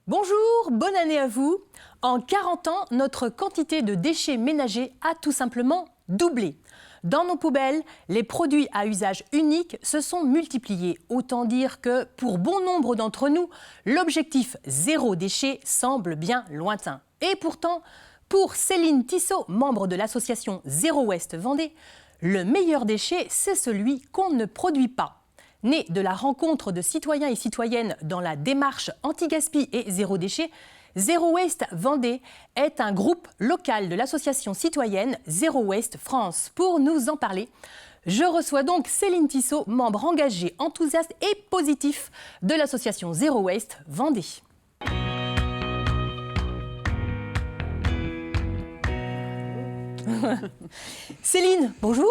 Bonjour, bonne année à vous. En 40 ans, notre quantité de déchets ménagers a tout simplement doublé. Dans nos poubelles, les produits à usage unique se sont multipliés. Autant dire que pour bon nombre d'entre nous, l'objectif zéro déchet semble bien lointain. Et pourtant, pour Céline Tissot, membre de l'association Zero Waste Vendée, le meilleur déchet, c'est celui qu'on ne produit pas. Né de la rencontre de citoyens et citoyennes dans la démarche anti-gaspi et zéro déchet, Zero Waste Vendée est un groupe local de l'association citoyenne Zero Waste France. Pour nous en parler, je reçois donc Céline Tissot, membre engagé, enthousiaste et positif de l'association Zero Waste Vendée. Céline, bonjour.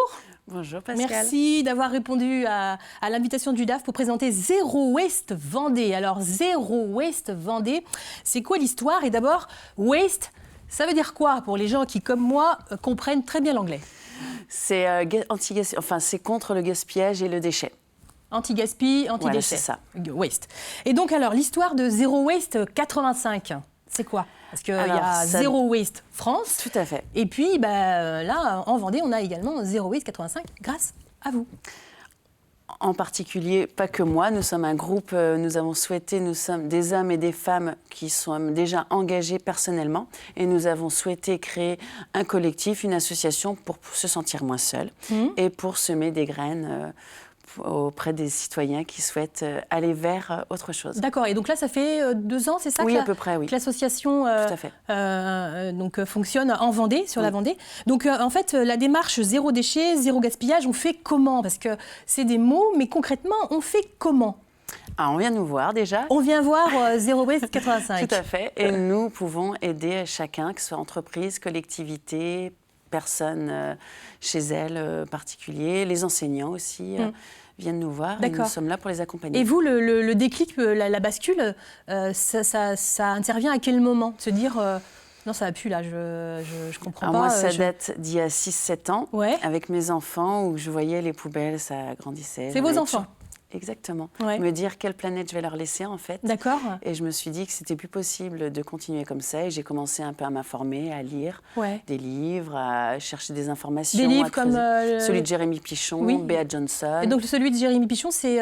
Bonjour Pascal. Merci d'avoir répondu à l'invitation du DAF pour présenter Zero Waste Vendée. Alors Zero Waste Vendée, c'est quoi l'histoire? Et d'abord, waste, ça veut dire quoi pour les gens qui, comme moi, comprennent très bien l'anglais? C'est c'est contre le gaspillage et le déchet. Anti-gaspi, anti-déchet. Voilà, c'est ça. Waste. Et donc alors, l'histoire de Zero Waste 85, c'est quoi? Parce qu'il y a Zero Waste France. Tout à fait. Et puis, là, en Vendée, on a également Zero Waste 85 grâce à vous. En particulier, pas que moi, nous sommes un groupe, nous sommes des hommes et des femmes qui sont déjà engagés personnellement et nous avons souhaité créer un collectif, une association pour se sentir moins seuls et pour semer des graines auprès des citoyens qui souhaitent aller vers autre chose. D'accord, et donc là, ça fait 2 ans, c'est ça? Oui, à peu près, oui. Que l'association fonctionne en Vendée, sur la Vendée. Donc, en fait, la démarche zéro déchet, zéro gaspillage, on fait comment? Parce que c'est des mots, mais concrètement, on fait comment? Ah, on vient nous voir déjà. On vient voir Zero Waste 85. Tout à fait, et nous pouvons aider chacun, que ce soit entreprise, collectivité, personnes chez elles particuliers, les enseignants aussi viennent nous voir et nous sommes là pour les accompagner. Et vous, le déclic, la bascule, ça intervient à quel moment? Se dire non, ça va plus là, je comprends pas. Moi, ça date d'il y a 6-7 ans, avec mes enfants, où je voyais les poubelles, ça grandissait. C'est vos enfants? Exactement. Me dire quelle planète je vais leur laisser, en fait. D'accord. Et je me suis dit que c'était plus possible de continuer comme ça. Et j'ai commencé un peu à m'informer, à lire des livres, à chercher des informations. Des livres comme celui de Jérémy Pichon, Bea Johnson. Et donc celui de Jérémy Pichon, c'est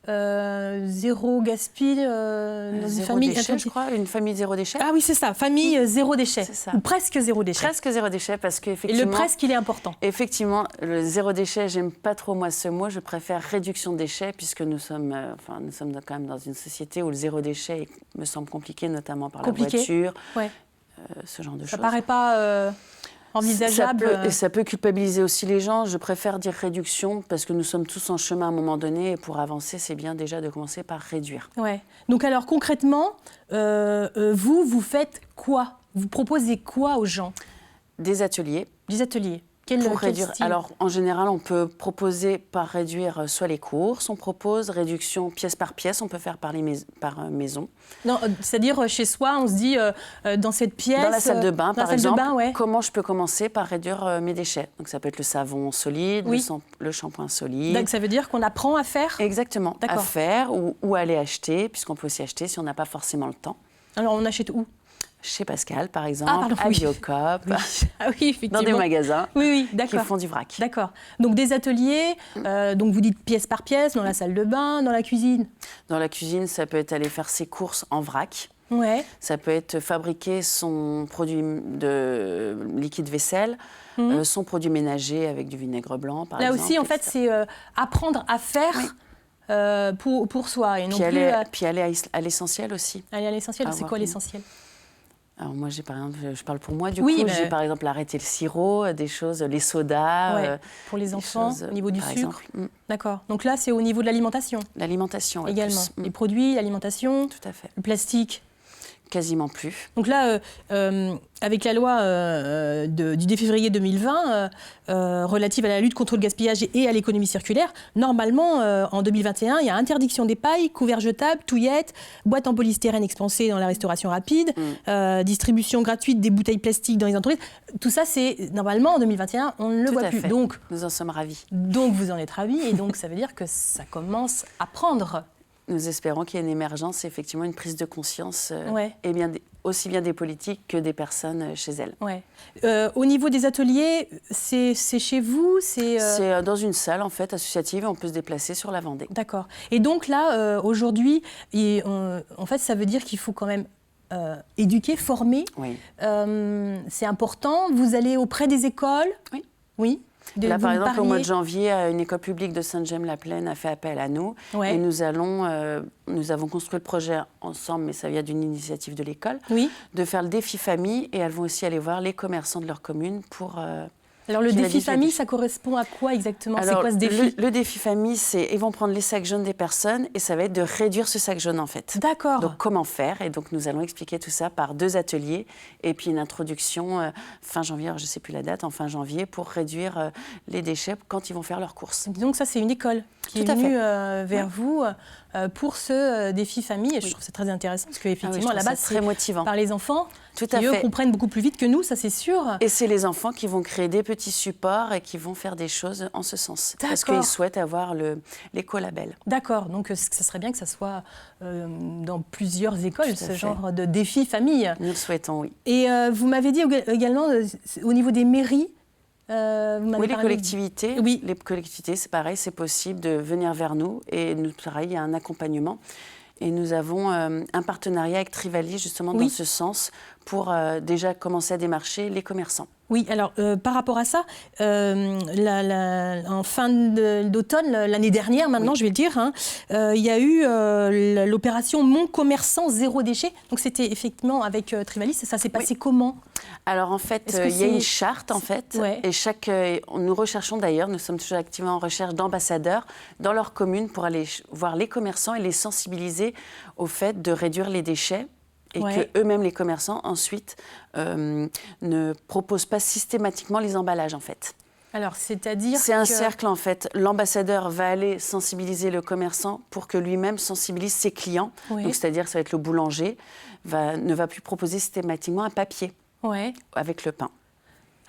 zéro gaspille dans une famille. Déchet, je crois, une famille zéro déchet. Ah oui, c'est ça, famille zéro déchet. C'est ça. Ou presque zéro déchet. Presque zéro déchet, parce qu'effectivement. Et le presque, il est important. Effectivement, le zéro déchet, j'aime pas trop moi ce mot. Je préfère réduction de déchets, puisque nous sommes quand même dans une société où le zéro déchet me semble compliqué, notamment par la voiture, ce genre de choses. Ça paraît pas envisageable. Ça peut culpabiliser aussi les gens. Je préfère dire réduction, parce que nous sommes tous en chemin à un moment donné, et pour avancer, c'est bien déjà de commencer par réduire. Ouais. Donc alors concrètement, vous faites quoi? Vous proposez quoi aux gens? Des ateliers. Des ateliers. Pour réduire. Alors, en général, on peut proposer par réduire soit les courses, on propose réduction pièce par pièce, on peut faire par maison. Non, c'est-à-dire chez soi, on se dit dans cette pièce. Dans la salle de bain, par exemple, comment je peux commencer par réduire mes déchets? Donc, ça peut être le savon solide, le shampoing solide. Donc, ça veut dire qu'on apprend à faire? Exactement, à faire ou à aller acheter, puisqu'on peut aussi acheter si on n'a pas forcément le temps. Alors, on achète où? Chez Pascal, par exemple, à Biocop, effectivement. dans des magasins qui font du vrac. D'accord. Donc des ateliers, donc vous dites pièce par pièce, dans la salle de bain, dans la cuisine? Dans la cuisine, ça peut être aller faire ses courses en vrac. Ça peut être fabriquer son produit de liquide vaisselle, son produit ménager avec du vinaigre blanc, par exemple. Là aussi, en fait, c'est apprendre à faire pour soi. Et puis aller à l'essentiel aussi. Aller à l'essentiel, c'est quoi l'essentiel? Alors moi, par exemple, je parle pour moi, j'ai par exemple arrêté le sirop, des choses, les sodas. Pour les enfants, au niveau du sucre. D'accord. Donc là, c'est au niveau de l'alimentation. L'alimentation, également. Les produits, l'alimentation. Tout à fait. Le plastique. Quasiment plus. Donc là, avec la loi du 10 février 2020 relative à la lutte contre le gaspillage et à l'économie circulaire, normalement, en 2021, il y a interdiction des pailles, couverts jetables, touillettes, boîtes en polystyrène expansées dans la restauration rapide, distribution gratuite des bouteilles plastiques dans les entreprises. Tout ça, c'est normalement, en 2021, on ne le voit plus. Donc, nous en sommes ravis. Donc, vous en êtes ravis et donc, ça veut dire que ça commence à prendre. Nous espérons qu'il y ait une émergence et effectivement une prise de conscience, Ouais. et bien, aussi bien des politiques que des personnes chez elles. Ouais. Au niveau des ateliers, c'est chez vous, c'est C'est dans une salle en fait associative et on peut se déplacer sur la Vendée. D'accord. Et donc là, aujourd'hui, en fait, ça veut dire qu'il faut quand même éduquer, former. Oui. C'est important. Vous allez auprès des écoles. Oui. Oui. Là, par vous exemple, au parliez- mois de janvier, une école publique de Sainte-Gemme-la-Plaine a fait appel à nous. Ouais. Et nous avons construit le projet ensemble, mais ça vient d'une initiative de l'école, Oui. de faire le défi famille. Et elles vont aussi aller voir les commerçants de leur commune pour... Alors le qui défi réduisent les famille, déchets. ça correspond à quoi exactement? C'est Alors, quoi ce défi? le défi famille, c'est ils vont prendre les sacs jaunes des personnes et ça va être de réduire ce sac jaune en fait. D'accord. Donc comment faire? Et donc nous allons expliquer tout ça par 2 ateliers et puis une introduction fin janvier, alors je ne sais plus la date, en fin janvier, pour réduire les déchets quand ils vont faire leurs courses. Donc ça, c'est une école qui Tout est à venue fait. vers vous pour ce défi famille. Et je trouve ça très intéressant parce qu'effectivement, à la base, c'est très motivant. par les enfants Tout qui, à eux, fait. comprennent beaucoup plus vite que nous, ça c'est sûr. Et c'est les enfants qui vont créer des petits supports et qui vont faire des choses en ce sens. Parce D'accord. qu'ils souhaitent avoir l'écolabel. D'accord, donc ça serait bien que ça soit dans plusieurs écoles, Tout à ce fait. genre de défi famille. Nous le souhaitons, oui. Et vous m'avez dit également, au niveau des mairies, vous m'avez Oui, les parlé- collectivités, Oui. les collectivités, c'est pareil, c'est possible de venir vers nous et nous, pareil, il y a un accompagnement. Et nous avons un partenariat avec Trivali, justement, Oui. dans ce sens, pour déjà commencer à démarcher les commerçants. Oui, alors par rapport à ça, en fin d'automne, l'année dernière, maintenant je vais le dire, hein, il y a eu l'opération Mon commerçant zéro déchet. Donc c'était effectivement avec Trivali, ça s'est passé comment? Alors en fait, Est-ce que il y a une c'est- charte en fait, Ouais. et nous recherchons d'ailleurs, nous sommes toujours activement en recherche d'ambassadeurs dans leur commune pour aller voir les commerçants et les sensibiliser au fait de réduire les déchets. Et Ouais. que eux-mêmes, les commerçants, ensuite, ne proposent pas systématiquement les emballages, en fait. Alors, c'est-à-dire C'est un que- cercle, en fait. L'ambassadeur va aller sensibiliser le commerçant pour que lui-même sensibilise ses clients. Oui. Donc, c'est-à-dire, ça va être le boulanger, ne va plus proposer systématiquement un papier Ouais. avec le pain.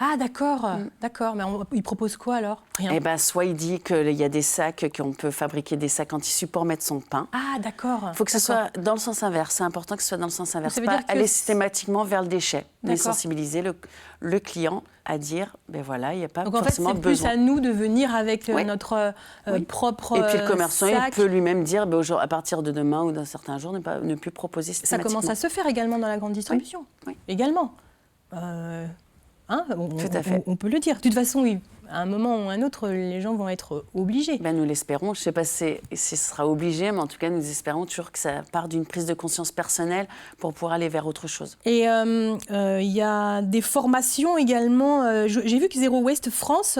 Ah, d'accord, d'accord. Mais il propose quoi alors? Rien. Eh ben, soit il dit qu'il y a des sacs, qu'on peut fabriquer des sacs en tissu pour mettre son pain. Ah, d'accord. Il faut que ce soit dans le sens inverse. C'est important que ce soit dans le sens inverse. Ça veut Pas dire que aller c'est- systématiquement vers le déchet, mais D'accord. sensibiliser le client à dire, ben voilà, il n'y a pas Donc en fait, forcément c'est plus besoin. à nous de venir avec Oui. notre Oui. propre Et puis le commerçant, il sac. peut lui-même dire, ben, à partir de demain ou d'un certain jour, ne plus proposer Ça systématiquement. commence à se faire également dans la grande distribution. Oui. Également. Tout à fait. On peut le dire. De toute façon, oui, à un moment ou à un autre, les gens vont être obligés. Ben, nous l'espérons. Je ne sais pas si ce sera obligé, mais en tout cas, nous espérons toujours que ça part d'une prise de conscience personnelle pour pouvoir aller vers autre chose. Et il y a des formations également. J'ai vu que Zero Waste France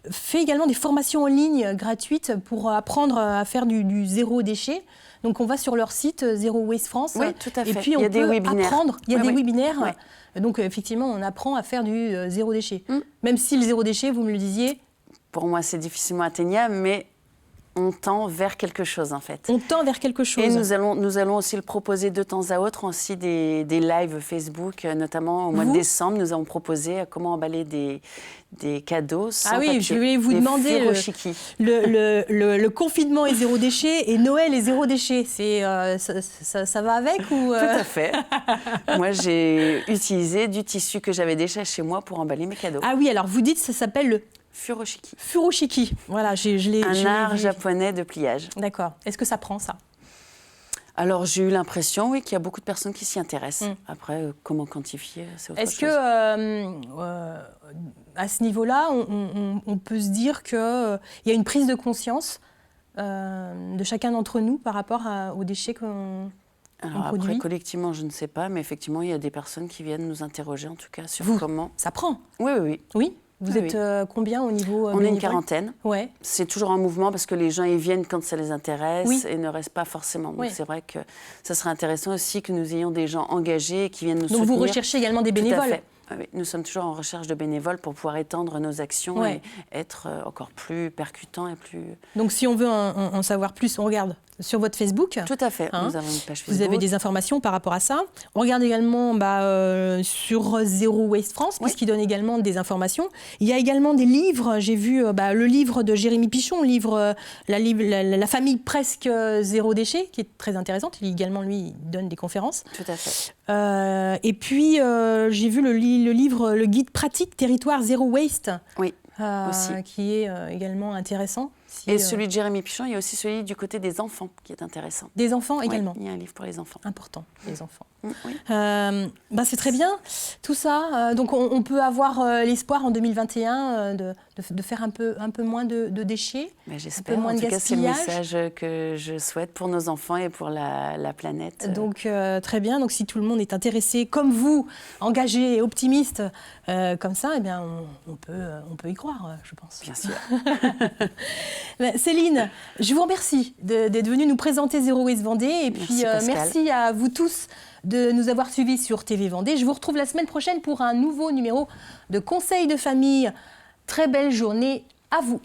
fait également des formations en ligne gratuites pour apprendre à faire du zéro déchet. Donc on va sur leur site Zero Waste France. Oui, tout à fait. Et puis Il y on a des peut webinaires. apprendre. Il y a Oui, des oui. webinaires. Oui. Donc effectivement, on apprend à faire du zéro déchet. Même si le zéro déchet, vous me le disiez, Pour moi, c'est difficilement atteignable, mais on tend vers quelque chose, en fait. on tend vers quelque chose. Et nous allons aussi le proposer de temps à autre, aussi des lives Facebook, notamment au mois de décembre. Nous avons proposé comment emballer des cadeaux sans Ah oui, papier. je voulais vous Des demander furoshiki. le confinement est zéro déchet et Noël est zéro déchet. Ça va avec ou Tout à fait. Moi, j'ai utilisé du tissu que j'avais déjà chez moi pour emballer mes cadeaux. Ah oui, alors vous dites ça s'appelle le Furoshiki. furoshiki. Voilà, je l'ai Un art vu. japonais de pliage. D'accord. Est-ce que ça prend ça? Alors, j'ai eu l'impression, oui, qu'il y a beaucoup de personnes qui s'y intéressent. Après, comment quantifier, c'est autre Est-ce chose. que à ce niveau-là, on peut se dire qu'il y a une prise de conscience de chacun d'entre nous par rapport aux déchets qu'on Alors produit? après, collectivement, je ne sais pas, mais effectivement, il y a des personnes qui viennent nous interroger, en tout cas, sur Vous comment... Ça prend. Oui, oui, oui. Oui. Vous Oui, êtes combien au niveau On est une bénévole? quarantaine. Ouais. C'est toujours en mouvement parce que les gens, ils viennent quand ça les intéresse Oui. et ne restent pas forcément. Donc Oui. c'est vrai que ça serait intéressant aussi que nous ayons des gens engagés qui viennent nous Donc soutenir. vous recherchez également des Tout à bénévoles. fait. Oui, nous sommes toujours en recherche de bénévoles pour pouvoir étendre nos actions et être encore plus percutants et plus... Donc si on veut en savoir plus, on regarde sur votre Facebook. Tout à fait, nous avons une page Facebook. Vous avez des informations par rapport à ça. On regarde également sur Zero Waste France, puisqu'il donne également des informations. Il y a également des livres. J'ai vu le livre de Jérémy Pichon, la famille presque zéro déchet, qui est très intéressante. Il également, lui, donne des conférences. Tout à fait. Et puis, j'ai vu le livre, le guide pratique territoire Zero Waste. Oui. Aussi. Qui est également intéressant. Et celui de Jérémy Pichon, il y a aussi celui du côté des enfants qui est intéressant. Des enfants également. Il y a un livre pour les enfants. Important, les enfants. Oui. C'est très bien, tout ça. Donc on peut avoir l'espoir en 2021 de faire un peu moins de déchets, j'espère. Un peu moins en de tout cas, c'est le gaspillage. message que je souhaite pour nos enfants et pour la planète. Donc très bien. Donc si tout le monde est intéressé, comme vous, engagé et optimiste, comme ça, eh bien, on peut y croire, je pense. Bien sûr. Céline, je vous remercie d'être venue nous présenter Zero Waste Vendée. Et puis merci à vous tous de nous avoir suivis sur TV Vendée. Je vous retrouve la semaine prochaine pour un nouveau numéro de Conseil de famille. Très belle journée à vous.